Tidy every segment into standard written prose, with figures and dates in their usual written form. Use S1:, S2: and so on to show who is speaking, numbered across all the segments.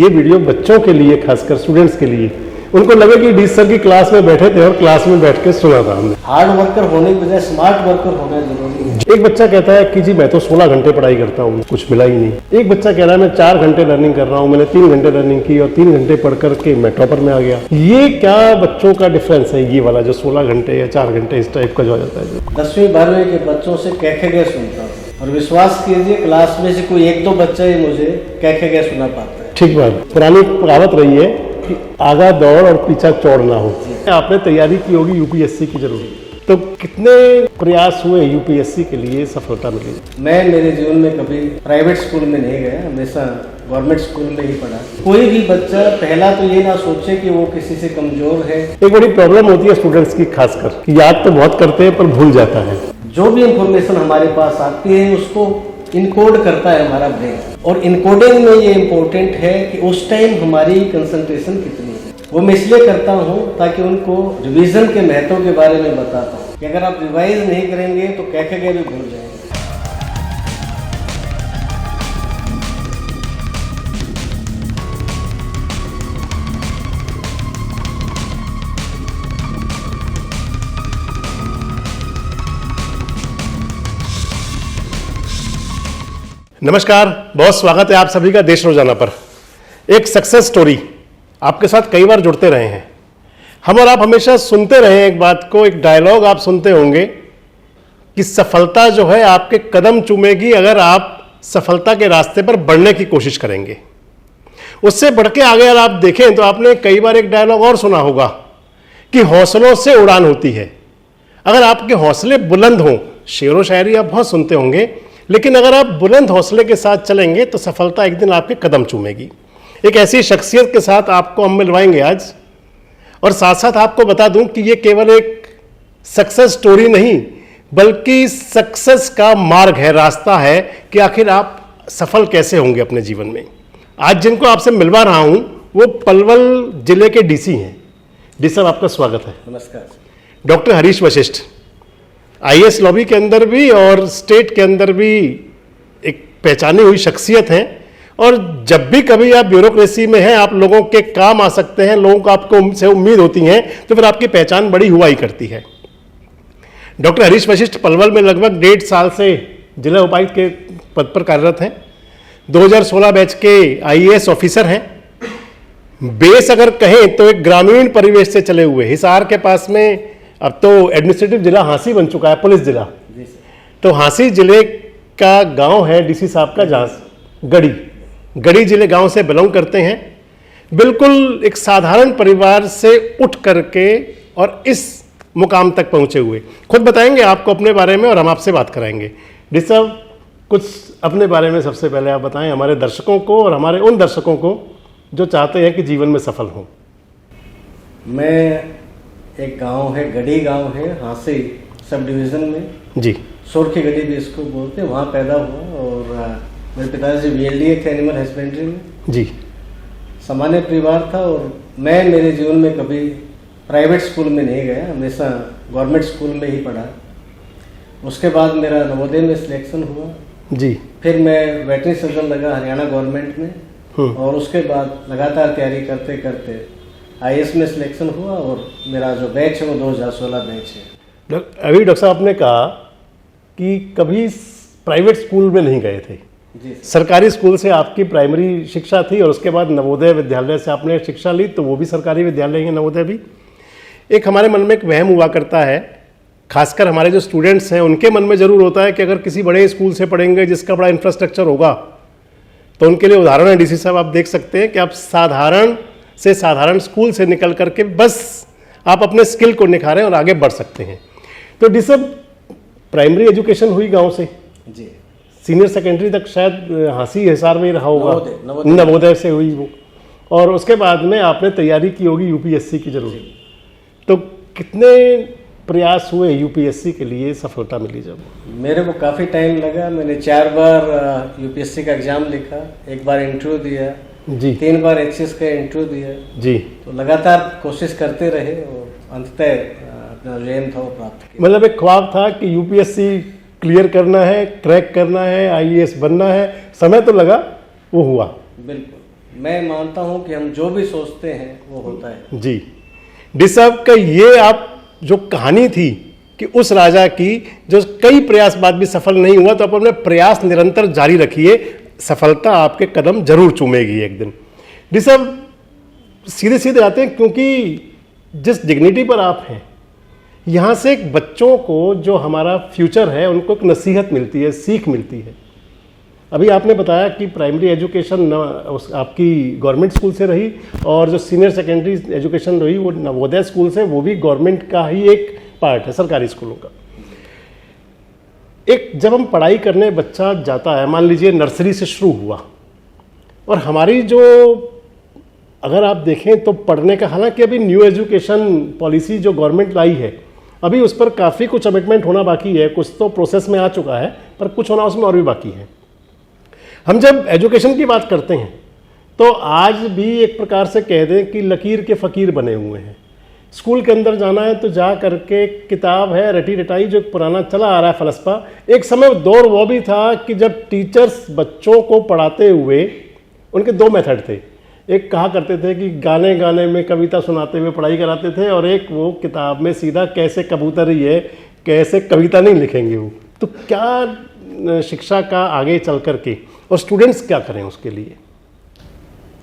S1: ये वीडियो बच्चों के लिए, खासकर स्टूडेंट्स के लिए, उनको लगे कि डी सर की क्लास में बैठे थे और क्लास में बैठ के सुना था हमने।
S2: हार्ड वर्कर होने की बजाय स्मार्ट वर्कर होना जरूरी है।
S1: एक बच्चा कहता है कि जी मैं तो 16 घंटे पढ़ाई करता हूँ, कुछ मिला ही नहीं। एक बच्चा कह रहा है मैं 4 घंटे लर्निंग कर रहा हूँ, मैंने 3 घंटे लर्निंग की और 3 घंटे पढ़ करके मैं टॉपर में आ गया। ये क्या बच्चों का डिफरेंस है, ये वाला जो 16 घंटे या 4 घंटे इस टाइप का जो आ जाता है।
S2: 10वीं 12वीं के बच्चों से कह सुनता हूँ और विश्वास कीजिए क्लास में से कोई 1-2 बच्चा ही मुझे कह सुना पाता है।
S1: ठीक बात, पुरानी कहावत रही है कि आगा दौड़ और पीछा चौड़ ना हो। आपने तैयारी की होगी यूपीएससी की जरूर, तो कितने प्रयास हुए यूपीएससी के लिए सफलता मिली?
S2: मैं मेरे जीवन में कभी प्राइवेट स्कूल में नहीं गया, हमेशा गवर्नमेंट स्कूल में ही पढ़ा। कोई भी बच्चा पहला तो ये ना सोचे कि वो किसी से कमजोर है।
S1: एक बड़ी प्रॉब्लम होती है स्टूडेंट्स की, खासकर कि याद तो बहुत करते हैं पर भूल जाता है।
S2: जो भी इंफॉर्मेशन हमारे पास आती है उसको इनकोड करता है हमारा ब्रेन, और इनकोडिंग में ये इम्पोर्टेंट है कि उस टाइम हमारी कंसंट्रेशन कितनी है। वो मैं इसलिए करता हूँ ताकि उनको रिवीजन के महत्व के बारे में बताता हूँ कि अगर आप रिवाइज नहीं करेंगे तो कह भी भूल जाएंगे।
S1: नमस्कार, बहुत स्वागत है आप सभी का देश रोजाना पर। एक सक्सेस स्टोरी आपके साथ कई बार जुड़ते रहे हैं हम, और आप हमेशा सुनते रहे एक बात को, एक डायलॉग आप सुनते होंगे कि सफलता जो है आपके कदम चूमेगी अगर आप सफलता के रास्ते पर बढ़ने की कोशिश करेंगे। उससे बढ़ के आगे अगर आप देखें तो आपने कई बार एक डायलॉग और सुना होगा कि हौसलों से उड़ान होती है। अगर आपके हौसले बुलंद हों, शेर व शायरी आप बहुत सुनते होंगे, लेकिन अगर आप बुलंद हौसले के साथ चलेंगे तो सफलता एक दिन आपके कदम चूमेगी। एक ऐसी शख्सियत के साथ आपको हम मिलवाएंगे आज, और साथ साथ आपको बता दूं कि ये केवल एक सक्सेस स्टोरी नहीं बल्कि सक्सेस का मार्ग है, रास्ता है कि आखिर आप सफल कैसे होंगे अपने जीवन में। आज जिनको आपसे मिलवा रहा हूं वो पलवल जिले के डीसी हैं। डीसी साहब, आपका स्वागत है।
S2: नमस्कार।
S1: Doctor Harish Vashishtha IAS lobby के अंदर भी और स्टेट के अंदर भी एक पहचानी हुई शख्सियत हैं, और जब भी कभी आप ब्यूरोक्रेसी में हैं आप लोगों के काम आ सकते हैं, लोगों को आपको से उम्मीद होती हैं, तो फिर आपकी पहचान बड़ी हुआ ही करती है। डॉक्टर हरीश वशिष्ठ पलवल में लगभग 1.5 साल से जिला उपायुक्त के पद पर कार्यरत हैं। 2016 बैच के आईएएस ऑफिसर हैं। बेस अगर कहें तो एक ग्रामीण परिवेश से चले हुए, हिसार के पास में अब तो एडमिनिस्ट्रेटिव जिला हांसी बन चुका है, पुलिस जिला। तो हांसी जिले का गांव है डीसी साहब का, जहाँ गढ़ी जिले गांव से बिलोंग करते हैं। बिल्कुल एक साधारण परिवार से उठ करके और इस मुकाम तक पहुंचे हुए। खुद बताएंगे आपको अपने बारे में और हम आपसे बात कराएंगे। डीसी साहब, कुछ अपने बारे में सबसे पहले आप बताएं हमारे दर्शकों को और हमारे उन दर्शकों को जो चाहते हैं कि जीवन में सफल हों।
S2: मैं एक गांव है, गढ़ी गांव है, हांसी सब डिवीजन में, जी सोरखी गढ़ी भी इसको बोलते हैं, वहाँ पैदा हुआ। और मेरे पिताजी वीएलडीए थे एनिमल हस्बेंड्री में। जी सामान्य परिवार था, और मैं मेरे जीवन में कभी प्राइवेट स्कूल में नहीं गया, हमेशा गवर्नमेंट स्कूल में ही पढ़ा। उसके बाद मेरा नवोदय में सिलेक्शन हुआ। जी फिर मैं वेटरनरी सर्जन लगा हरियाणा गवर्नमेंट में, और उसके बाद लगातार तैयारी करते करते आईएएस में सिलेक्शन हुआ, और मेरा जो बैच है वो 2016 बैच है।
S1: अभी डॉक्टर साहब आपने कहा कि कभी प्राइवेट स्कूल में नहीं गए थे। जी सरकारी स्कूल से आपकी प्राइमरी शिक्षा थी, और उसके बाद नवोदय विद्यालय से आपने शिक्षा ली, तो वो भी सरकारी विद्यालय है, नवोदय भी। एक हमारे मन में एक वहम हुआ करता है, खासकर हमारे जो स्टूडेंट्स हैं उनके मन में ज़रूर होता है कि अगर किसी बड़े स्कूल से पढ़ेंगे जिसका बड़ा इंफ्रास्ट्रक्चर होगा, तो उनके लिए उदाहरण है डीसी साहब, आप देख सकते हैं कि आप साधारण से साधारण स्कूल से निकल करके बस आप अपने स्किल को निखारें और आगे बढ़ सकते हैं। तो डीसी साहब, प्राइमरी एजुकेशन हुई गांव से, जी सीनियर सेकेंडरी तक शायद हांसी हिसार में ही रहा होगा, नवोदय से हुई वो, और उसके बाद में आपने तैयारी की होगी यूपीएससी की जरूर। तो कितने प्रयास हुए यूपीएससी के लिए सफलता मिली? जब
S2: मेरे को काफ़ी टाइम लगा, मैंने 4 बार यूपीएससी का एग्जाम लिखा, 1 बार इंटरव्यू दिया, जी 3 बार एचएस का इंटरव्यू दिया। जी तो लगातार कोशिश करते रहे और अंततः अपना जो एम था वो प्राप्त किया।
S1: मतलब एक ख्वाब था कि यूपीएससी क्लियर करना है, क्रैक करना है, आईएएस बनना है। समय तो लगा, वो हुआ।
S2: बिल्कुल। मैं मानता हूं कि हम जो भी सोचते हैं वो होता है।
S1: जी, डी साहब का ये आप जो कहानी थी कि उस राजा की जो कई प्रयास बाद भी सफल नहीं हुआ, तो आप अपने प्रयास निरंतर जारी रखिए, सफलता आपके कदम जरूर चूमेगी एक दिन। डी साहब सीधे सीधे आते हैं, क्योंकि जिस डिग्निटी पर आप हैं, यहाँ से एक बच्चों को जो हमारा फ्यूचर है उनको एक नसीहत मिलती है, सीख मिलती है। अभी आपने बताया कि प्राइमरी एजुकेशन आपकी गवर्नमेंट स्कूल से रही और जो सीनियर सेकेंडरी एजुकेशन रही वो नवोदय स्कूल से, वो भी गवर्नमेंट का ही एक पार्ट है, सरकारी स्कूलों का। एक जब हम पढ़ाई करने बच्चा जाता है, मान लीजिए नर्सरी से शुरू हुआ, और हमारी जो अगर आप देखें तो पढ़ने का, हालांकि अभी न्यू एजुकेशन पॉलिसी जो गवर्नमेंट लाई है अभी उस पर काफ़ी कुछ अमेंडमेंट होना बाकी है, कुछ तो प्रोसेस में आ चुका है पर कुछ होना उसमें और भी बाकी है। हम जब एजुकेशन की बात करते हैं तो आज भी एक प्रकार से कह दें कि लकीर के फ़कीर बने हुए हैं। स्कूल के अंदर जाना है तो जा करके किताब है रटी रटाई, जो पुराना चला आ रहा है फलसफा। एक समय दौर वो भी था कि जब टीचर्स बच्चों को पढ़ाते हुए उनके दो मेथड थे, एक कहा करते थे कि गाने गाने में कविता सुनाते हुए पढ़ाई कराते थे, और एक वो किताब में सीधा कैसे कबूतरी है, कैसे कविता नहीं लिखेंगे वो। तो क्या शिक्षा का आगे चल करके और स्टूडेंट्स क्या करें उसके लिए?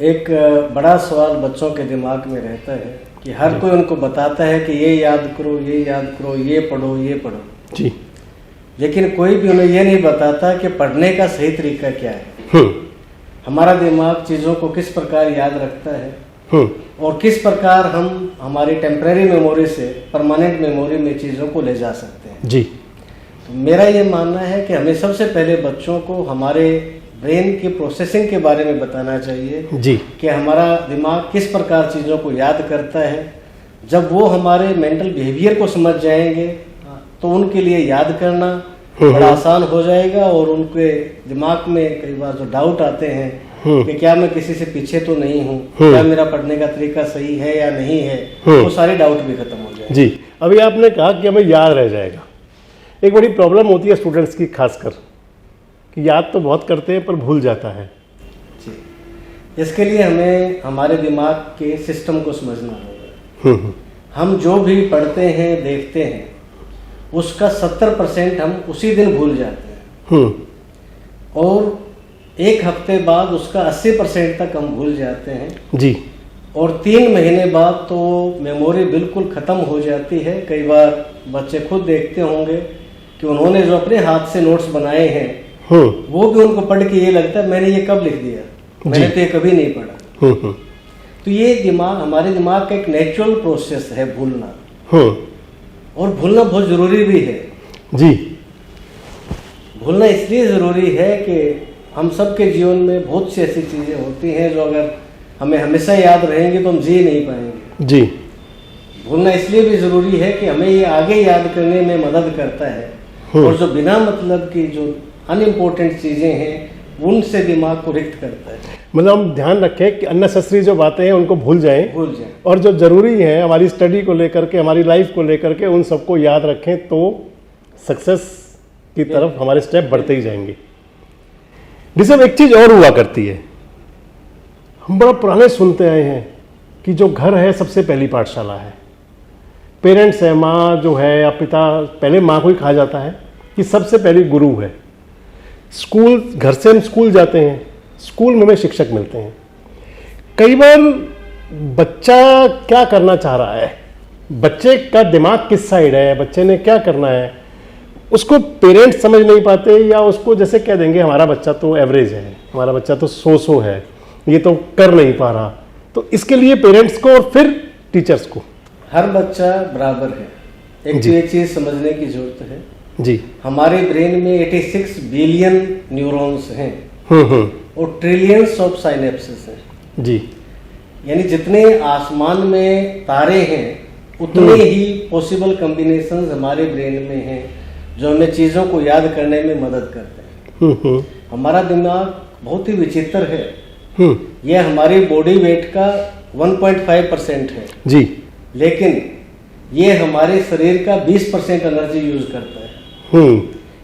S2: एक बड़ा सवाल बच्चों के दिमाग में रहता है कि हर कोई उनको बताता है कि ये याद करो, ये याद करो, ये पढ़ो, ये पढ़ो
S1: जी,
S2: लेकिन कोई भी उन्हें ये नहीं बताता कि पढ़ने का सही तरीका क्या है। हमारा दिमाग चीज़ों को किस प्रकार याद रखता है और किस प्रकार हम हमारी टेम्परेरी मेमोरी से परमानेंट मेमोरी में चीज़ों को ले जा सकते हैं।
S1: जी,
S2: तो मेरा ये मानना है कि हमें सबसे पहले बच्चों को हमारे ब्रेन की प्रोसेसिंग के बारे में बताना चाहिए
S1: जी, कि
S2: हमारा दिमाग किस प्रकार चीज़ों को याद करता है। जब वो हमारे मेंटल बिहेवियर को समझ जाएंगे तो उनके लिए याद करना बड़ा आसान हो जाएगा, और उनके दिमाग में कई बार जो डाउट आते हैं कि क्या मैं किसी से पीछे तो नहीं हूँ, क्या मेरा पढ़ने का तरीका सही है या नहीं है, वो सारे डाउट भी खत्म हो जाएंगे।
S1: जी, अभी आपने कहा कि हमें याद रह जाएगा। एक बड़ी प्रॉब्लम होती है स्टूडेंट्स की, खासकर कि याद तो बहुत करते हैं पर भूल जाता है।
S2: जी, इसके लिए हमें हमारे दिमाग के सिस्टम को समझना होगा। हम जो भी पढ़ते हैं देखते हैं उसका 70% हम उसी दिन भूल जाते हैं, और एक हफ्ते बाद उसका 80% तक हम भूल जाते हैं
S1: जी,
S2: और 3 महीने बाद तो मेमोरी बिल्कुल खत्म हो जाती है। कई बार बच्चे खुद देखते होंगे कि उन्होंने जो अपने हाथ से नोट्स बनाए हैं वो भी उनको पढ़ के ये लगता है मैंने ये कब लिख दिया, मैंने तो ये कभी नहीं पढ़ा। तो ये दिमाग, हमारे दिमाग का एक नेचुरल प्रोसेस है भूलना, और भूलना बहुत जरूरी भी है।
S1: जी,
S2: भूलना इसलिए जरूरी है कि हम सबके जीवन में बहुत सी ऐसी चीजें होती हैं जो अगर हमें हमेशा याद रहेंगी तो हम जी नहीं पाएंगे।
S1: जी,
S2: भूलना इसलिए भी जरूरी है कि हमें ये आगे याद करने में मदद करता है, और जो बिना मतलब की जो अनइम्पोर्टेंट चीजें हैं उनसे दिमाग को रिक्त करता है।
S1: मतलब हम ध्यान रखें कि अननेसेसरी जो बातें हैं उनको भूल जाएं, और जो जरूरी है हमारी स्टडी को लेकर के, हमारी लाइफ को लेकर के, उन सबको याद रखें तो सक्सेस की तरफ हमारे स्टेप बढ़ते ही जाएंगे। जिसमें एक चीज और हुआ करती है, हम बड़ा पुराने सुनते आए हैं कि जो घर है सबसे पहली पाठशाला है। पेरेंट्स है, माँ जो है या पिता, पहले माँ को ही कहा जाता है कि सबसे पहली गुरु है। स्कूल, घर से हम स्कूल जाते हैं, स्कूल में हमें शिक्षक मिलते हैं। कई बार बच्चा क्या करना चाह रहा है, बच्चे का दिमाग किस साइड है, बच्चे ने क्या करना है, उसको पेरेंट्स समझ नहीं पाते, या उसको जैसे कह देंगे हमारा बच्चा तो एवरेज है, हमारा बच्चा तो सो है, ये तो कर नहीं पा रहा। तो इसके लिए पेरेंट्स को और फिर टीचर्स को,
S2: हर बच्चा बराबर है। एक चीज समझने की जरूरत है
S1: जी, हमारे
S2: ब्रेन में 86 बिलियन न्यूरॉन्स हैं और ट्रिलियंस ऑफ साइनेप्सेस हैं जी। यानी जितने आसमान में तारे हैं उतने ही पॉसिबल कॉम्बिनेशंस हमारे ब्रेन में हैं जो हमें चीजों को याद करने में मदद करते हैं। हमारा दिमाग बहुत ही विचित्र है। यह हमारी बॉडी वेट का 1.5% है जी, लेकिन ये हमारे शरीर का 20% एनर्जी यूज करता है।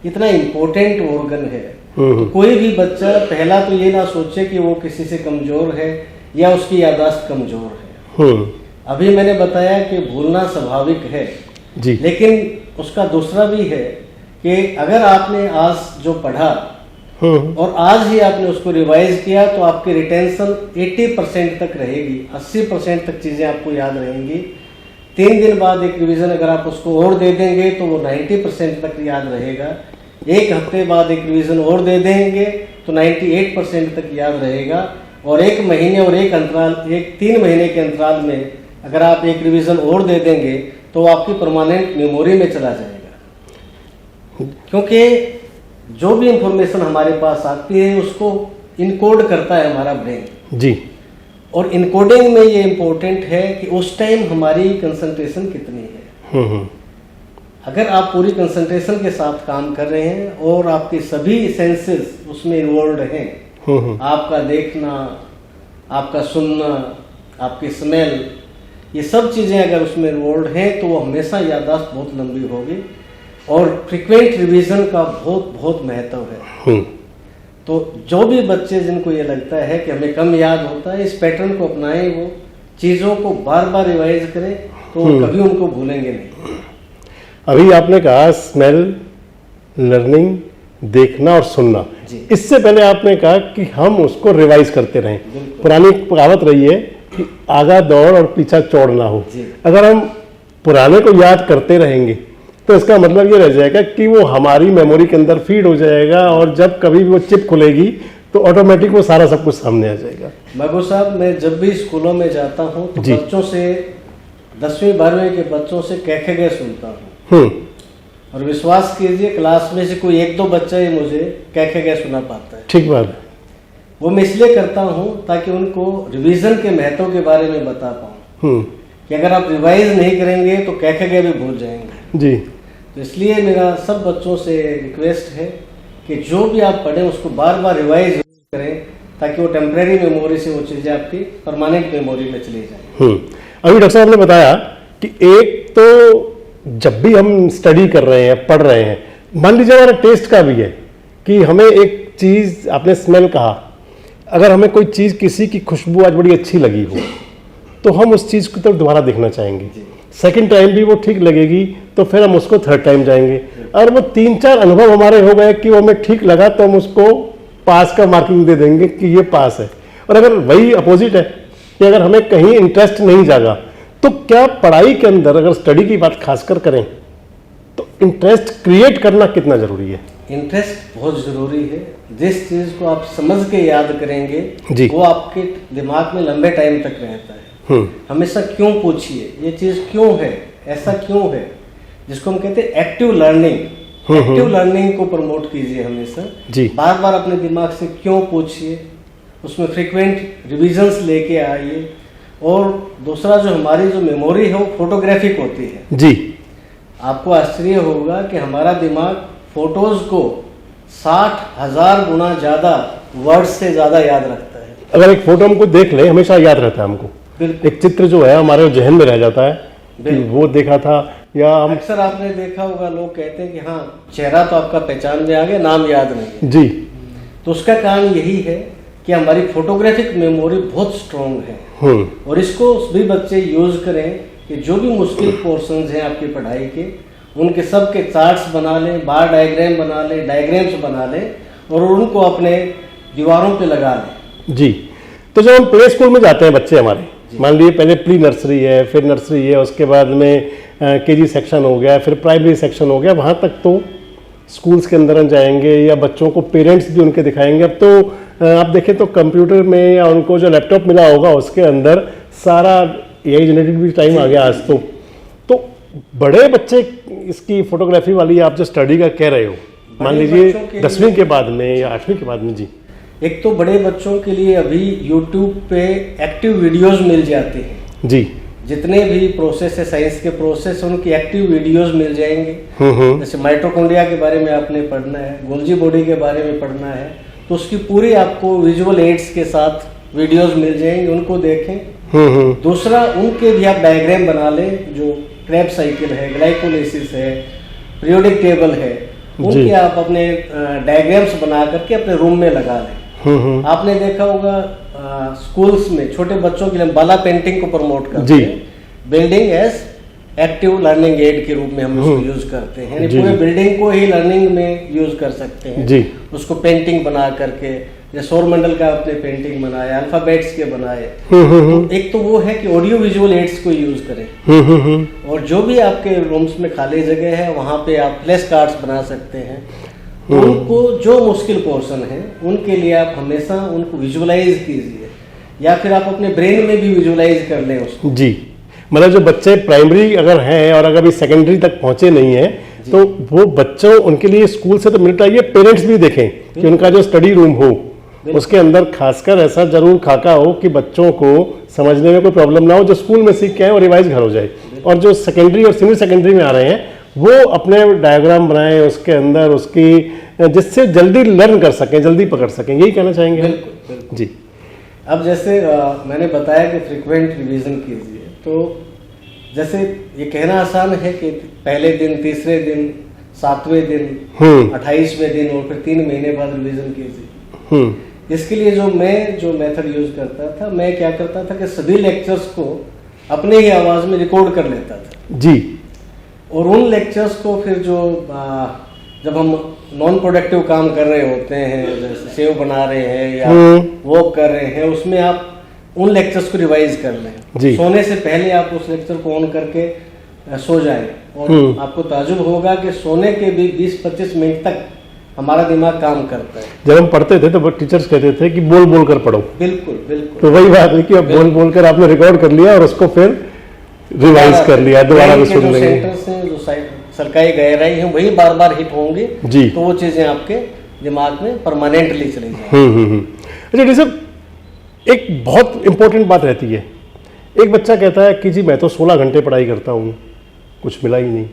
S2: इतना इम्पोर्टेंट ऑर्गन है तो कोई भी बच्चा पहला तो ये ना सोचे कि वो किसी से कमजोर है या उसकी याददाश्त कमजोर है। अभी मैंने बताया कि भूलना स्वाभाविक है
S1: जी,
S2: लेकिन उसका दूसरा भी है कि अगर आपने आज जो पढ़ा और आज ही आपने उसको रिवाइज किया तो आपकी रिटेंशन 80% तक रहेगी, 80% तक चीजें आपको याद रहेंगी। 3 दिन बाद एक रिवीजन अगर आप उसको और दे देंगे तो वो 90% तक याद रहेगा। 1 हफ्ते बाद एक रिवीजन और दे देंगे तो 98% तक याद रहेगा। और 1 महीने और एक 3 महीने के अंतराल में अगर आप एक रिवीजन और दे देंगे तो वो आपकी परमानेंट मेमोरी में चला जाएगा। क्योंकि जो भी इंफॉर्मेशन हमारे पास आती है उसको इनकोड करता है हमारा ब्रेन
S1: जी,
S2: और इनकोडिंग में ये इम्पोर्टेंट है कि उस टाइम हमारी कंसंट्रेशन कितनी है। अगर आप पूरी कंसंट्रेशन के साथ काम कर रहे हैं और आपके सभी सेंसेस उसमें इन्वॉल्व हैं, आपका देखना, आपका सुनना, आपकी स्मेल, ये सब चीजें अगर उसमें इन्वॉल्व हैं तो वो हमेशा याददाश्त बहुत लंबी होगी और फ्रीक्वेंट रिवीजन का बहुत महत्व है। तो जो भी बच्चे जिनको ये लगता है कि हमें कम याद होता है, इस पैटर्न को अपनाएं, वो चीज़ों को बार बार रिवाइज करें तो कभी उनको भूलेंगे नहीं।
S1: अभी आपने कहा स्मेल, लर्निंग, देखना और सुनना। इससे पहले आपने कहा कि हम उसको रिवाइज करते रहें। पुरानी कहावत रही है कि आगा दौड़ और पीछा चौड़ ना हो। अगर हम पुराने को याद करते रहेंगे तो इसका मतलब ये रह जाएगा कि वो हमारी मेमोरी के अंदर फीड हो जाएगा और जब कभी भी वो चिप खुलेगी तो ऑटोमेटिक वो सारा सब कुछ सामने आ जाएगा।
S2: मगो साहब, मैं जब भी स्कूलों में जाता हूँ तो बच्चों से 10वीं 12वीं के बच्चों से कह के सुनता हूँ और विश्वास कीजिए क्लास में से कोई 1-2 बच्चा ही मुझे कह के सुना पाता है।
S1: ठीक बात है।
S2: वो मैं इसलिए करता हूँ ताकि उनको रिवीजन के महत्व के बारे में बता पाऊँ कि अगर आप रिवाइज नहीं करेंगे तो कह भी भूल जाएंगे
S1: जी।
S2: तो इसलिए मेरा सब बच्चों से रिक्वेस्ट है कि जो भी आप पढ़ें उसको बार बार रिवाइज करें ताकि वो टेम्परेरी मेमोरी से वो चीज़ें आपकी परमानेंट मेमोरी में चली जाए।
S1: अभी डॉक्टर साहब ने बताया कि एक तो जब भी हम स्टडी कर रहे हैं, पढ़ रहे हैं, मान लीजिए हमारा टेस्ट का भी है कि हमें एक चीज़, आपने स्मेल कहा, अगर हमें कोई चीज़, किसी की खुशबू आज बड़ी अच्छी लगी हो तो हम उस चीज़ को तो दोबारा देखना चाहेंगे। सेकंड टाइम भी वो ठीक लगेगी तो फिर हम उसको थर्ड टाइम जाएंगे। और वो 3-4 अनुभव हमारे हो गए कि वो हमें ठीक लगा तो हम उसको पास का मार्किंग दे देंगे कि ये पास है। और अगर वही अपोजिट है कि अगर हमें कहीं इंटरेस्ट नहीं जागा तो क्या पढ़ाई के अंदर, अगर स्टडी की बात खासकर करें, तो इंटरेस्ट क्रिएट करना कितना जरूरी है?
S2: इंटरेस्ट बहुत जरूरी है। जिस चीज को आप समझ के याद करेंगे वो आपके दिमाग में लंबे टाइम तक रहता है। हमेशा क्यों पूछिए, ये चीज क्यों है, ऐसा क्यों है, जिसको हम कहते हैं एक्टिव लर्निंग। एक्टिव लर्निंग को प्रमोट कीजिए हमेशा। बार बार अपने दिमाग से क्यों पूछिए, उसमें फ्रीक्वेंट रिविजन्स लेके आइए। और दूसरा जो हमारी जो मेमोरी है वो फोटोग्राफिक होती है
S1: जी।
S2: आपको आश्चर्य होगा कि हमारा दिमाग फोटोज को 60,000 गुना ज्यादा वर्ड से ज्यादा याद रखता है।
S1: अगर एक फोटो हमको देख ले हमेशा याद रहता है हमको। एक चित्र जो है हमारे जहन में रह जाता है कि वो देखा था। या हम
S2: अक्सर आपने देखा होगा लोग कहते हैं कि हाँ चेहरा तो आपका पहचान में आ गया, नाम याद नहीं
S1: जी।
S2: तो उसका कारण यही है कि हमारी फोटोग्राफिक मेमोरी बहुत स्ट्रॉन्ग है। और इसको भी बच्चे यूज करें कि जो भी मुश्किल पोर्शंस हैं आपकी पढ़ाई के, उनके सब के चार्ट्स बना लें, बार डायग्राम बना लें, डायग्राम्स बना लें और उनको अपने दीवारों पे लगा लें
S1: जी। तो जब हम प्ले स्कूल में जाते हैं बच्चे हमारे, मान लीजिए पहले प्री नर्सरी है, फिर नर्सरी है, उसके बाद में केजी सेक्शन हो गया, फिर प्राइमरी सेक्शन हो गया, वहाँ तक तो स्कूल्स के अंदर जाएंगे या बच्चों को पेरेंट्स भी उनके दिखाएंगे। अब तो आप देखें तो कंप्यूटर में या उनको जो लैपटॉप मिला होगा उसके अंदर सारा AI जनरेटेड भी टाइम आ गया आज तो बड़े बच्चे इसकी फोटोग्राफी वाली आप जो स्टडी का कह रहे हो, मान लीजिए 10वीं के बाद में या 8वीं के बाद में जी।
S2: एक तो बड़े बच्चों के लिए अभी YouTube पे एक्टिव वीडियोस मिल जाते हैं
S1: जी।
S2: जितने भी प्रोसेस है, साइंस के प्रोसेस, उनकी एक्टिव वीडियोस मिल जाएंगे। जैसे माइटोकॉन्ड्रिया के बारे में आपने पढ़ना है, गोल्जी बॉडी के बारे में पढ़ना है, तो उसकी पूरी आपको विजुअल एड्स के साथ वीडियोस मिल जाएंगे, उनको देखें। दूसरा, उनके भी आप डायग्राम बना लें, जो क्रेब्स साइकिल है, ग्लाइकोलाइसिस है, पीरियोडिक टेबल है, उनके आप अपने डायग्राम्स बना करके अपने रूम में लगा लें। आपने देखा होगा स्कूल्स में छोटे बच्चों के लिए बाला पेंटिंग को प्रमोट करते हैं, building as active learning aid के रूप में हम उसको यूज करते हैं, यानी पूरे बिल्डिंग को ही लर्निंग में यूज कर सकते हैं जी। उसको पेंटिंग बना करके, या सौर मंडल का आपने पेंटिंग बनाया, अल्फाबेट्स के बनाए, तो एक तो वो है कि ऑडियो विजुअल एड्स को यूज करें, और जो भी आपके रूम्स में खाली जगह है वहां पे आप फ्लैश कार्ड्स बना सकते हैं। उनको जो मुश्किल पोर्शन है उनके लिए आप हमेशा उनको विजुअलाइज कीजिए, या फिर आप अपने ब्रेन में भी विजुअलाइज कर लें उसको जी।
S1: मतलब जो बच्चे प्राइमरी अगर हैं और अगर अभी सेकेंडरी तक पहुंचे नहीं है तो वो बच्चों उनके लिए स्कूल से तो मिलता है, पेरेंट्स भी देखें कि उनका जो स्टडी रूम हो उसके अंदर खासकर ऐसा जरूर खाका हो कि बच्चों को समझने में कोई प्रॉब्लम ना हो, जो स्कूल में सीख के आए और रिवाइज घर हो जाए। और जो सेकेंडरी और सीनियर सेकेंडरी में आ रहे हैं वो अपने डायग्राम बनाएं उसके अंदर उसकी, जिससे जल्दी लर्न कर सकें, जल्दी पकड़ सकें, यही कहना चाहेंगे।
S2: बिल्कुल
S1: जी।
S2: अब जैसे मैंने बताया कि फ्रीक्वेंट रिवीजन कीजिए, तो जैसे ये कहना आसान है कि पहले दिन, तीसरे दिन, 7वें दिन, 28वें दिन और फिर 3 महीने बाद रिवीजन कीजिए। इसके लिए जो मेथड यूज करता था, मैं क्या करता था कि सभी लेक्चर्स को अपने ही आवाज में रिकॉर्ड कर लेता था जी, और उन लेक्चर्स को फिर जब हम नॉन प्रोडक्टिव काम कर रहे होते हैं, जैसे सेव बना रहे हैं या वॉक कर रहे हैं, उसमें आप उन लेक्चर्स को रिवाइज कर लें। सोने से पहले आप उस लेक्चर को ऑन करके सो जाएं, और आपको ताजुब होगा कि सोने के भी 20-25 मिनट तक हमारा दिमाग काम करता है।
S1: जब हम पढ़ते थे तो टीचर्स कहते थे कि बोल बोल कर पढ़ो।
S2: बिल्कुल बिल्कुल।
S1: तो वही बात है कि अब बोल बोल कर आपने रिकॉर्ड कर लिया और उसको फिर रिवाइज कर लिया, दोबारा भी सुन लेंगे।
S2: सेंटर्स हैं जो सरकारी गहराई है वही बार बार हिट होंगे जी, तो वो चीजें आपके दिमाग में परमानेंटली चली जाएंगी।
S1: अच्छा डी साहब, एक बहुत इंपॉर्टेंट बात रहती है, एक बच्चा कहता है कि जी मैं तो 16 घंटे पढ़ाई करता हूँ, कुछ मिला ही नहीं।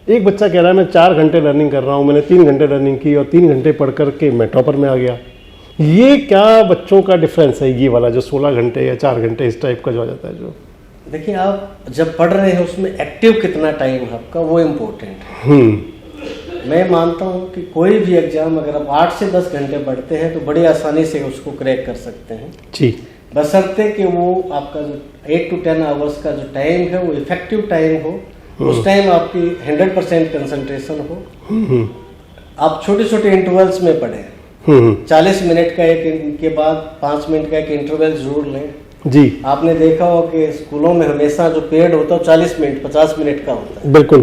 S1: एक बच्चा कह रहा है मैं 4 घंटे लर्निंग कर रहा हूँ, मैंने 3 घंटे लर्निंग की और 3 घंटे पढ़ करके मैं टॉपर में आ गया। ये क्या बच्चों का डिफरेंस है, ये वाला जो 16 घंटे या 4 घंटे इस टाइप का जो आ जाता है? जो
S2: देखिए, आप जब पढ़ रहे हैं उसमें एक्टिव कितना टाइम है आपका, वो इम्पोर्टेंट है। मैं मानता हूँ कि कोई भी एग्जाम अगर आप 8 से 10 घंटे पढ़ते हैं तो बड़ी आसानी से उसको क्रैक कर सकते हैं जी, बशर्ते कि वो आपका जो 8 to 10 आवर्स का जो टाइम है वो इफेक्टिव टाइम हो, उस टाइम आपकी 100% कंसंट्रेशन हो। आप छोटे छोटे इंटरवल्स में पढ़ें, 40 मिनट का एक के बाद 5 मिनट का एक इंटरवल जरूर लें जी। आपने देखा हो कि स्कूलों में हमेशा जो पीरियड होता है 40 मिनट 50 मिनट का होता है। बिल्कुल,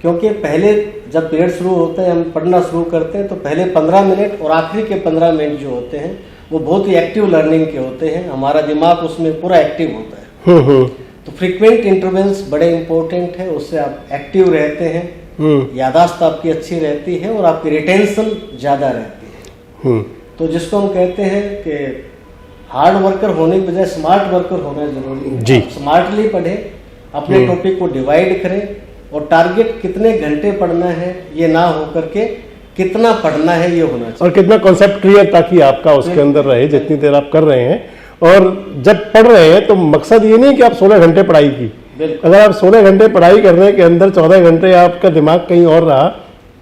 S2: क्योंकि पहले जब पीरियड शुरू होता है, हम पढ़ना शुरू करते हैं, तो पहले 15 मिनट और आखिरी के 15 मिनट जो होते हैं वो बहुत ही एक्टिव लर्निंग के होते हैं, हमारा दिमाग उसमें पूरा एक्टिव होता है। तो फ्रीक्वेंट इंटरवल्स बड़े इंपॉर्टेंट है, उससे आप एक्टिव रहते हैं, यादाश्त आपकी अच्छी रहती है और आपकी रिटेंशन ज्यादा रहती है। तो जिसको हम कहते हैं कि हार्ड वर्कर होने की बजाय स्मार्ट वर्कर होना जरूरी है जी। स्मार्टली पढ़े, अपने टॉपिक को डिवाइड करें, और टारगेट कितने घंटे पढ़ना है ये ना हो करके कितना पढ़ना है ये होना चाहिए, और कितना कॉन्सेप्ट क्लियर, ताकि आपका उसके अंदर रहे जितनी देर आप कर रहे हैं। और जब पढ़ रहे हैं तो मकसद ये नहीं कि आप 16 घंटे पढ़ाई की, अगर आप 16 घंटे पढ़ाई करने के अंदर 14 घंटे आपका दिमाग कहीं और रहा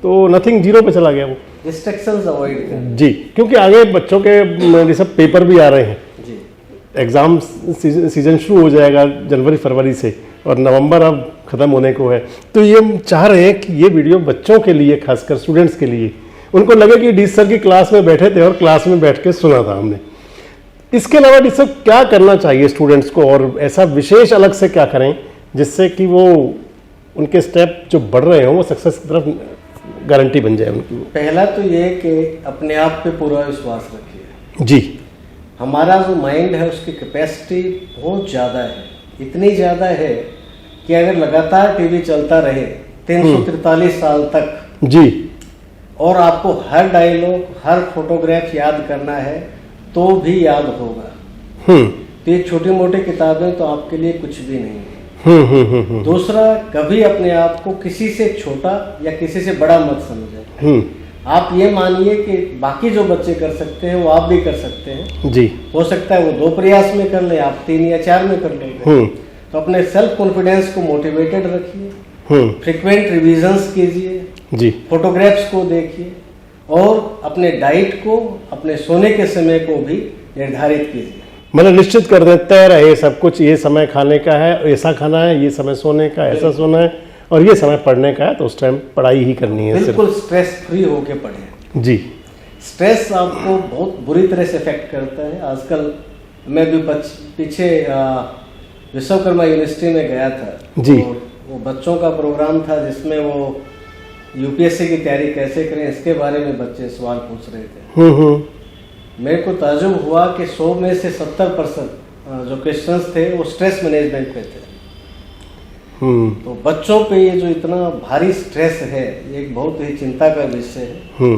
S2: तो नथिंग, जीरो पे चला गया वो। डिस्ट्रैक्शंस अवॉइड करें जी, क्योंकि आगे बच्चों के सब पेपर भी आ रहे हैं जी, एग्जाम सीजन शुरू हो जाएगा जनवरी फरवरी से, और नवंबर अब खत्म होने को है। तो ये हम चाह रहे हैं कि ये वीडियो बच्चों के लिए, खासकर स्टूडेंट्स के लिए, उनको लगे कि डी सर की क्लास में बैठे थे और क्लास में बैठ के सुना था हमने। इसके अलावा डी सर क्या करना चाहिए स्टूडेंट्स को, और ऐसा विशेष अलग से क्या करें जिससे कि वो उनके स्टेप जो बढ़ रहे हों वो सक्सेस की तरफ गारंटी बन जाए उनकी? पहला तो ये कि अपने आप पे पूरा विश्वास रखिए जी। हमारा जो माइंड है उसकी कैपेसिटी बहुत ज़्यादा है, इतनी ज़्यादा है कि अगर लगातार टीवी चलता रहे 343 साल तक जी, और आपको हर डायलॉग, हर फोटोग्राफ याद करना है तो भी याद होगा। तो ये छोटी मोटी किताबें तो आपके लिए कुछ भी नहीं है। दूसरा, कभी अपने आप को किसी से छोटा या किसी से बड़ा मत समझें। आप ये मानिए कि बाकी जो बच्चे कर सकते हैं वो आप भी कर सकते हैं जी। हो सकता है वो 2 प्रयास में कर ले, आप 3 या 4 में कर लेंगे। तो अपने सेल्फ कॉन्फिडेंस को मोटिवेटेड रखिए, फ्रीक्वेंट रिविजन्स कीजिए,
S1: जी,
S2: फोटोग्राफ्स को देखिए और अपने डाइट को, अपने सोने के समय को भी निर्धारित कीजिए।
S1: मतलब निश्चित कर दे, तय रहे सब कुछ, ये समय खाने का है, ऐसा खाना है, ये समय सोने का, ऐसा सोना है, और ये समय पढ़ने का है, तो उस टाइम पढ़ाई ही करनी है।
S2: बिल्कुल स्ट्रेस फ्री होके पढ़ें।
S1: जी,
S2: स्ट्रेस आपको बहुत बुरी तरह से इफेक्ट करता है। आजकल मैं भी पीछे विश्वकर्मा यूनिवर्सिटी में गया था
S1: जी,
S2: और वो बच्चों का प्रोग्राम था जिसमें वो यूपीएससी की तैयारी कैसे करें इसके बारे में बच्चे सवाल पूछ रहे थे। मेरे को ताजुब हुआ कि 100 में से 70% जो क्वेश्चंस थे वो स्ट्रेस मैनेजमेंट पे थे। तो बच्चों पे ये जो इतना भारी स्ट्रेस है, ये एक बहुत ही चिंता का विषय है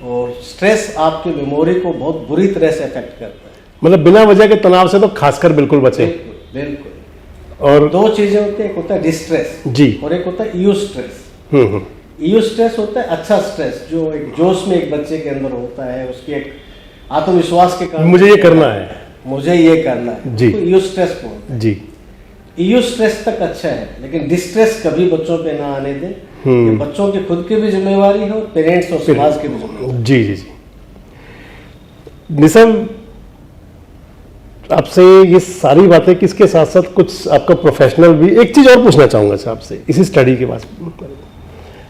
S2: और स्ट्रेस आपकी मेमोरी को बहुत बुरी तरह से अफेक्ट करता है।
S1: मतलब बिना वजह के तनाव से तो खासकर बिल्कुल बचे।
S2: बिल्कुल।
S1: और
S2: दो चीजें होती है, एक होता है डिस्ट्रेस
S1: जी,
S2: और एक होता है ईयू स्ट्रेस। ईयू स्ट्रेस होता है अच्छा स्ट्रेस, जो एक जोश में एक बच्चे के अंदर होता है, उसकी एक आत्मविश्वास के कारण
S1: मुझे ये करना है,
S2: मुझे ये करना है
S1: जी,
S2: तो ईयू स्ट्रेस बोलते हैं।
S1: जी,
S2: ईयू स्ट्रेस तक अच्छा है, लेकिन डिस्ट्रेस कभी बच्चों पे ना आने दें। ये बच्चों की खुद की भी जिम्मेवारी हो, पेरेंट्स और समाज की भी जिम्मेवारी।
S1: जी जी जी। निसम, आपसे ये सारी बातें किसके साथ साथ कुछ आपका प्रोफेशनल भी, एक चीज और पूछना चाहूंगा आपसे इसी स्टडी के बाद।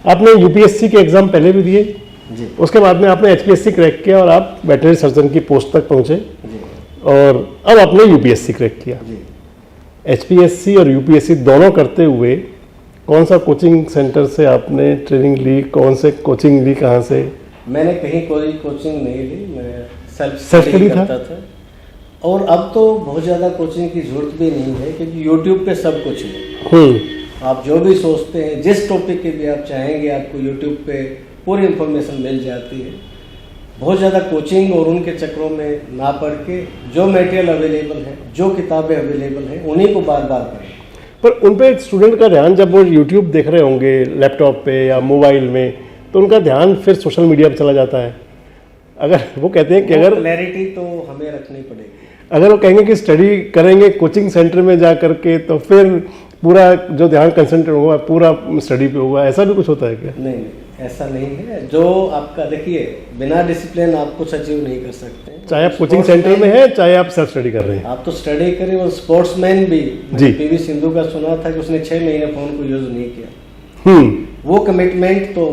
S1: आपने यूपीएससी के एग्जाम पहले भी दिए
S2: जी,
S1: उसके बाद में आपने एचपीएससी क्रैक किया और आप वेटरनरी सर्जन की पोस्ट तक पहुंचे
S2: जी,
S1: और अब आपने यूपीएससी क्रैक किया।
S2: जी।
S1: एचपीएससी और यूपीएससी दोनों करते हुए कौन सा कोचिंग सेंटर से आपने ट्रेनिंग ली, कौन से कोचिंग ली, कहाँ से?
S2: मैंने कहीं कोई कोचिंग नहीं ली, मैं सेल्फ
S1: स्टडी
S2: स्टडी करता था। और अब तो बहुत ज़्यादा कोचिंग की जरूरत भी नहीं है क्योंकि यूट्यूब पे सब कुछ है। आप जो भी सोचते हैं, जिस टॉपिक के भी आप चाहेंगे, आपको यूट्यूब पे पूरी इंफॉर्मेशन मिल जाती है। बहुत ज़्यादा कोचिंग और उनके चक्रों में ना पढ़ के जो मटेरियल अवेलेबल है, जो किताबें अवेलेबल हैं, उन्हीं को बार बार पढ़ें।
S1: पर उन पे स्टूडेंट का ध्यान जब वो यूट्यूब देख रहे होंगे लैपटॉप पे या मोबाइल में, तो उनका ध्यान फिर सोशल मीडिया पे चला जाता है। अगर वो कहते हैं कि अगर
S2: क्लैरिटी तो हमें रखनी पड़ेगी।
S1: अगर वो कहेंगे कि स्टडी करेंगे कोचिंग सेंटर में जा करके, तो फिर पूरा जो ध्यान कंसंट्रेट होगा पूरा स्टडी पे होगा, ऐसा भी कुछ होता है क्या?
S2: नहीं, ऐसा नहीं है। जो आपका, देखिए, बिना डिसिप्लिन आप कुछ अचीव नहीं कर सकते,
S1: चाहे आप कोचिंग सेंटर में है, चाहे आप सेल्फ स्टडी कर रहे हैं।
S2: आप तो स्टडी करें। और स्पोर्ट्समैन भी,
S1: जी,
S2: पीवी सिंधु का सुना था कि उसने 6 महीने फोन को यूज नहीं किया। वो कमिटमेंट तो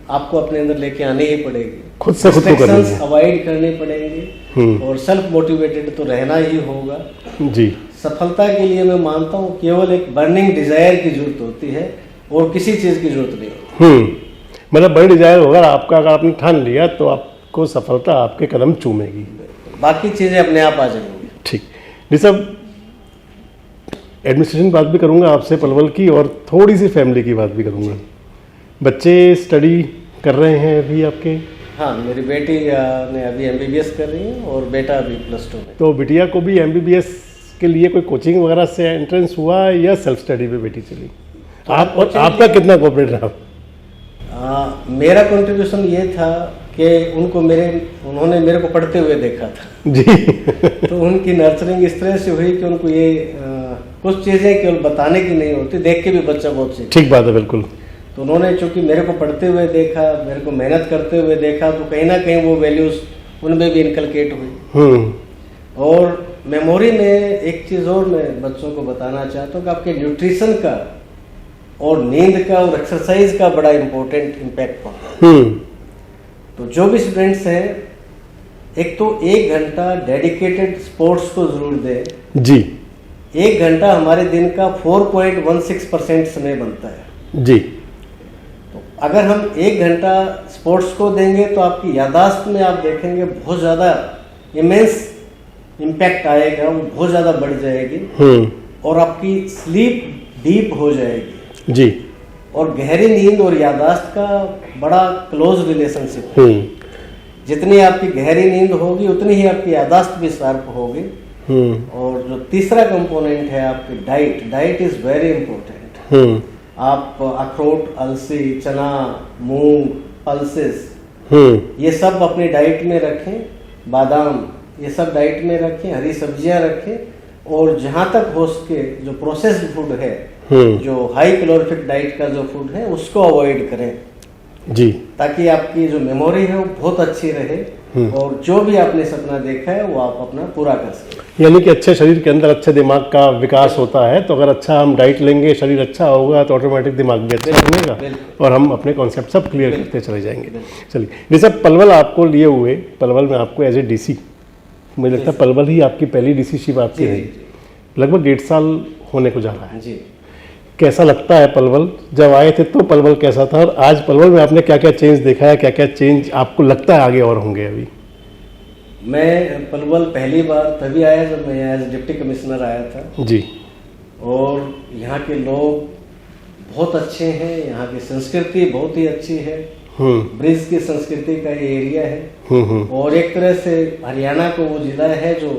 S2: आपको अपने अंदर लेके आने ही पड़ेगी,
S1: खुद से खुद को करनी है,
S2: अवॉइड करनी पड़ेंगे और सेल्फ मोटिवेटेड तो रहना ही होगा।
S1: जी,
S2: सफलता के लिए मैं मानता हूँ केवल एक बर्निंग डिजायर की जरूरत होती है और किसी चीज की जरूरत नहीं होती।
S1: मतलब बड़ी डिजायर होगा आपका, अगर आपने ठान लिया तो आपको सफलता आपके कदम चूमेगी,
S2: बाकी चीजें अपने आप आ जाएंगी।
S1: ठीक। निसब, एडमिनिस्ट्रेशन बात भी करूंगा आपसे पलवल की, और थोड़ी सी फैमिली की बात भी करूंगा। बच्चे स्टडी कर रहे हैं अभी आपके?
S2: हाँ, मेरी बेटी ने अभी एमबीबीएस कर रही है और बेटा अभी +2 में।
S1: तो बिटिया को भी एमबीबीएस के लिए कोई कोचिंग वगैरह से एंट्रेंस हुआ या सेल्फ स्टडी पे बेटी चली? आप और आपका कितना कोऑपरेट रहा?
S2: मेरा कंट्रीब्यूशन ये था कि उन्होंने मेरे को पढ़ते हुए देखा था
S1: जी।
S2: तो उनकी नर्सरिंग इस तरह से हुई कि उनको ये कुछ चीज़ें केवल बताने की नहीं होती, देख के भी बच्चा बहुत सीखता।
S1: ठीक बात है, बिल्कुल।
S2: तो उन्होंने चूंकि मेरे को पढ़ते हुए देखा, मेरे को मेहनत करते हुए देखा, तो कहीं ना कहीं वो वैल्यूज उनमें भी इनकलकेट हुई। और मेमोरी में एक चीज़ और मैं बच्चों को बताना चाहता हूँ कि आपके न्यूट्रिशन का और नींद का और एक्सरसाइज का बड़ा इंपॉर्टेंट इम्पैक्ट पड़ता है। तो जो भी स्टूडेंट्स हैं, एक तो 1 घंटा डेडिकेटेड स्पोर्ट्स को जरूर दें।
S1: जी।
S2: 1 घंटा हमारे दिन का 4.16% समय बनता है।
S1: जी।
S2: तो अगर हम 1 घंटा स्पोर्ट्स को देंगे तो आपकी याददाश्त में आप देखेंगे बहुत ज़्यादा इमेंस इम्पैक्ट आएगा, वो बहुत ज़्यादा बढ़ जाएगी और आपकी स्लीप डीप हो जाएगी।
S1: जी।
S2: और गहरी नींद और याददाश्त का बड़ा क्लोज रिलेशनशिप है। जितनी आपकी गहरी नींद होगी उतनी ही आपकी याददाश्त भी शार्प होगी। और जो तीसरा कंपोनेंट है आपकी डाइट इज वेरी इंपॉर्टेंट। आप अखरोट, अलसी, चना, मूंग, पल्सेस, ये सब अपनी डाइट में रखें। बादाम, ये सब डाइट में रखें। हरी सब्जियां रखें। और जहां तक हो सके जो प्रोसेस्ड फूड है, जो हाई कैलोरीफिक डाइट का जो फूड है, उसको अवॉइड करें।
S1: जी,
S2: ताकि आपकी जो मेमोरी है वो बहुत अच्छी रहे और जो भी आपने सपना देखा है वो आप अपना पूरा कर सकें।
S1: यानी कि अच्छे शरीर के अंदर अच्छे दिमाग का विकास होता है, तो अगर अच्छा हम डाइट लेंगे, शरीर अच्छा होगा, तो ऑटोमेटिक दिमाग भी अच्छा बनेगा और हम अपने कॉन्सेप्ट सब क्लियर करते चले जाएंगे। चलिए, जैसे पलवल आपको लिए हुए, पलवल में आपको एज ए डीसी, मुझे लगता है पलवल ही आपकी पहली डीसी आपकी है, लगभग 1.5 साल होने को जा रहा है।
S2: जी,
S1: कैसा लगता है पलवल? जब आए थे तो पलवल कैसा था, और आज पलवल में आपने क्या क्या चेंज देखा है, क्या क्या चेंज आपको लगता है आगे और होंगे? अभी
S2: मैं पलवल पहली बार तभी आया जब मैं एज डिप्टी कमिश्नर आया था
S1: जी,
S2: और यहाँ के लोग बहुत अच्छे हैं, यहाँ की संस्कृति बहुत ही अच्छी है, ब्रिज की संस्कृति का ये एरिया है और एक तरह से हरियाणा को वो जिला है जो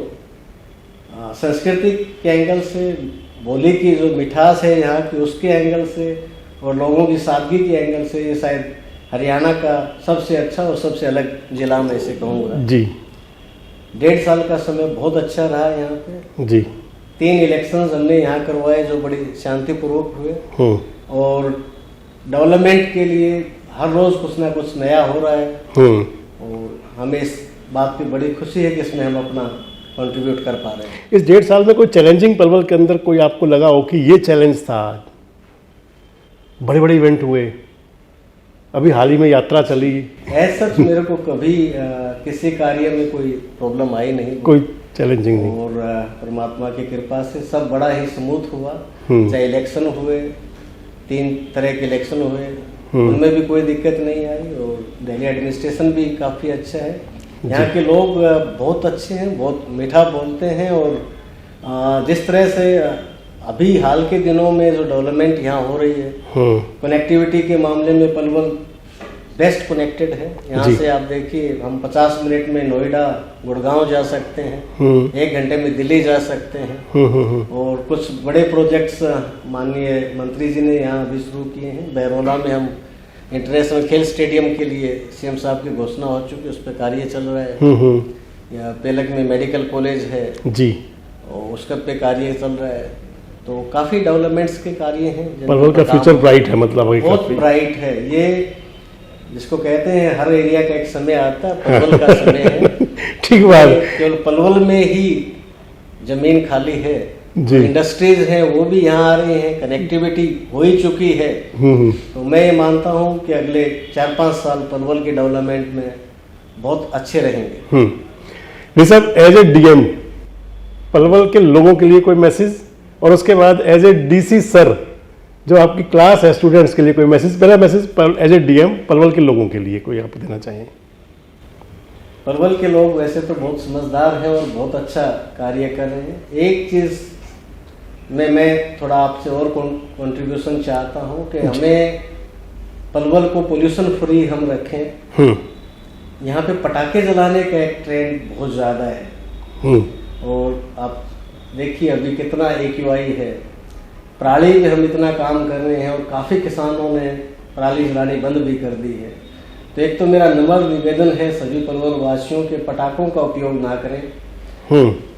S2: संस्कृति के एंगल से, बोली की जो मिठास है यहाँ की उसके एंगल से और लोगों की सादगी के एंगल से ये शायद हरियाणा का सबसे अच्छा और सबसे अलग जिला मैं इसे कहूँगा
S1: जी।
S2: 1.5 साल का समय बहुत अच्छा रहा यहाँ पे
S1: जी।
S2: 3 इलेक्शंस हमने यहाँ करवाए जो बड़ी शांतिपूर्वक हुए और डेवलपमेंट के लिए हर रोज कुछ ना कुछ नया हो रहा है और हमें इस बात की बड़ी खुशी है कि इसमें हम अपना कंट्रीब्यूट कर पा रहे हैं।
S1: इस 1.5 साल में कोई चैलेंजिंग पलवल के अंदर कोई आपको लगा हो कि ये चैलेंज था? बड़े बड़े इवेंट हुए, अभी हाल ही में यात्रा चली,
S2: ऐसा सच मेरे को कभी किसी कार्य में कोई प्रॉब्लम आई नहीं,
S1: कोई चैलेंजिंग नहीं,
S2: और परमात्मा की कृपा से सब बड़ा ही स्मूथ हुआ। चाहे इलेक्शन हुए, 3 तरह के इलेक्शन हुए, उनमें भी कोई दिक्कत नहीं आई और दिल्ली एडमिनिस्ट्रेशन भी काफ़ी अच्छा है। यहाँ के लोग बहुत अच्छे हैं, बहुत मीठा बोलते हैं और जिस तरह से अभी हाल के दिनों में जो डेवलपमेंट यहाँ हो रही है, कनेक्टिविटी के मामले में पलवल बेस्ट कनेक्टेड है। यहाँ से आप देखिए हम 50 मिनट में नोएडा, गुड़गांव जा सकते हैं, 1 घंटे में दिल्ली जा सकते हैं और कुछ बड़े प्रोजेक्ट्स माननीय मंत्री जी ने यहाँ अभी शुरू किए हैं। बहरौला में हम इंटरनेशनल खेल स्टेडियम के लिए सीएम साहब की घोषणा हो चुकी है, उस पर कार्य चल रहा है। या पेलक में मेडिकल कॉलेज है जी और उसका पे कार्य चल रहा है, तो काफी डेवलपमेंट्स के कार्य हैं।
S1: पलवल का फ्यूचर ब्राइट है, मतलब
S2: बहुत ब्राइट है। ये जिसको कहते हैं हर एरिया का एक समय आता है, पलवल का समय है।
S1: ठीक बात।
S2: केवल पलवल में ही जमीन खाली है, इंडस्ट्रीज हैं वो भी यहाँ आ रही हैं, कनेक्टिविटी हो ही चुकी है। तो मैं ये मानता हूँ कि अगले 4-5 साल पलवल के डेवलपमेंट में बहुत अच्छे रहेंगे।
S1: Rishabh, as a DM Palwal के लोगों के लिए कोई मैसेज, और उसके बाद एज ए डीसी सर जो आपकी क्लास है स्टूडेंट्स के लिए कोई मैसेज? पहला message as a DM Palwal के लोगों के लिए कोई आप देना चाहें?
S2: पलवल के लोग वैसे तो बहुत समझदार हैं और बहुत अच्छा कार्य कर रहे हैं। एक चीज में मैं थोड़ा आपसे और कंट्रीब्यूशन चाहता हूं कि हमें पलवल को पोल्यूशन फ्री हम रखें। यहाँ पे पटाखे जलाने का एक ट्रेंड बहुत ज़्यादा है और आप देखिए अभी कितना AQI है, पराली में हम इतना काम कर रहे हैं और काफ़ी किसानों ने पराली जलानी बंद भी कर दी है। तो एक तो मेरा नम्र निवेदन है सभी पलवल वासियों के, पटाखों का उपयोग ना करें,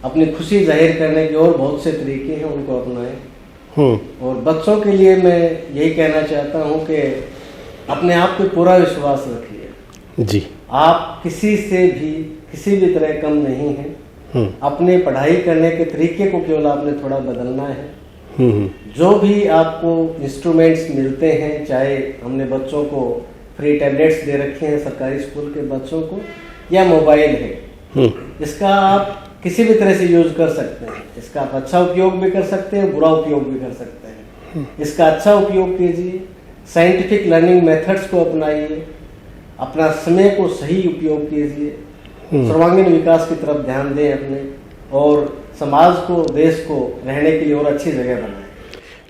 S2: अपनी खुशी जाहिर करने के और बहुत से तरीके हैं, उनको अपनाएं। और बच्चों के लिए मैं यही कहना चाहता हूँ कि अपने आप पे पूरा विश्वास रखिए जी। आप किसी से भी किसी भी तरह कम नहीं हैं। अपने पढ़ाई करने के तरीके को केवल आपने थोड़ा बदलना है। जो भी आपको इंस्ट्रूमेंट्स मिलते हैं, चाहे हमने बच्चों को फ्री टैबलेट्स दे रखे हैं सरकारी स्कूल के बच्चों को, या मोबाइल है, इसका आप किसी भी तरह से यूज कर सकते हैं। इसका आप अच्छा उपयोग भी कर सकते हैं, बुरा उपयोग भी कर सकते हैं। इसका अच्छा उपयोग कीजिए, साइंटिफिक लर्निंग मेथड्स को अपनाइए, अपना समय को सही उपयोग कीजिए, सर्वांगीण विकास की तरफ ध्यान दें अपने, और समाज को, देश को रहने के लिए और अच्छी जगह बनाएं।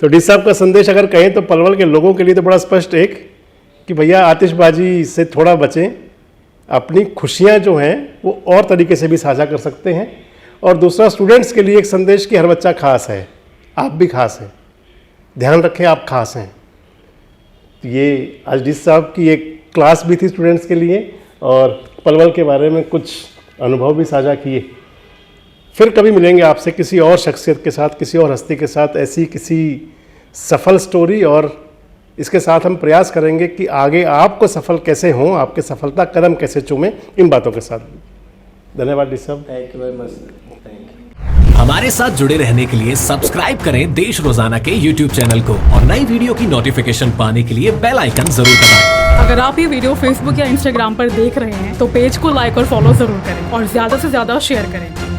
S1: तो डी साहब का संदेश अगर कहें तो पलवल के लोगों के लिए तो बड़ा स्पष्ट एक कि भैया आतिशबाजी से थोड़ा बचें, अपनी खुशियां जो हैं वो और तरीके से भी साझा कर सकते हैं। और दूसरा, स्टूडेंट्स के लिए एक संदेश कि हर बच्चा खास है, आप भी खास हैं, ध्यान रखें आप खास हैं। तो ये आज डी साहब की एक क्लास भी थी स्टूडेंट्स के लिए और पलवल के बारे में कुछ अनुभव भी साझा किए। फिर कभी मिलेंगे आपसे किसी और शख्सियत के साथ, किसी और हस्ती के साथ, ऐसी किसी सफल स्टोरी और इसके साथ हम प्रयास करेंगे कि आगे आपको सफल कैसे हों, आपके सफलता कदम कैसे चूमें, इन बातों के साथ। धन्यवाद डी साहब।
S2: Thank you very much, thank you.
S3: हमारे साथ जुड़े रहने के लिए सब्सक्राइब करें देश रोजाना के YouTube चैनल को और नई वीडियो की नोटिफिकेशन पाने के लिए बेल आइकन जरूर दबाएं।
S4: अगर आप ये वीडियो Facebook या Instagram पर देख रहे हैं तो पेज को लाइक और फॉलो जरूर करें और ज्यादा से ज्यादा शेयर करें।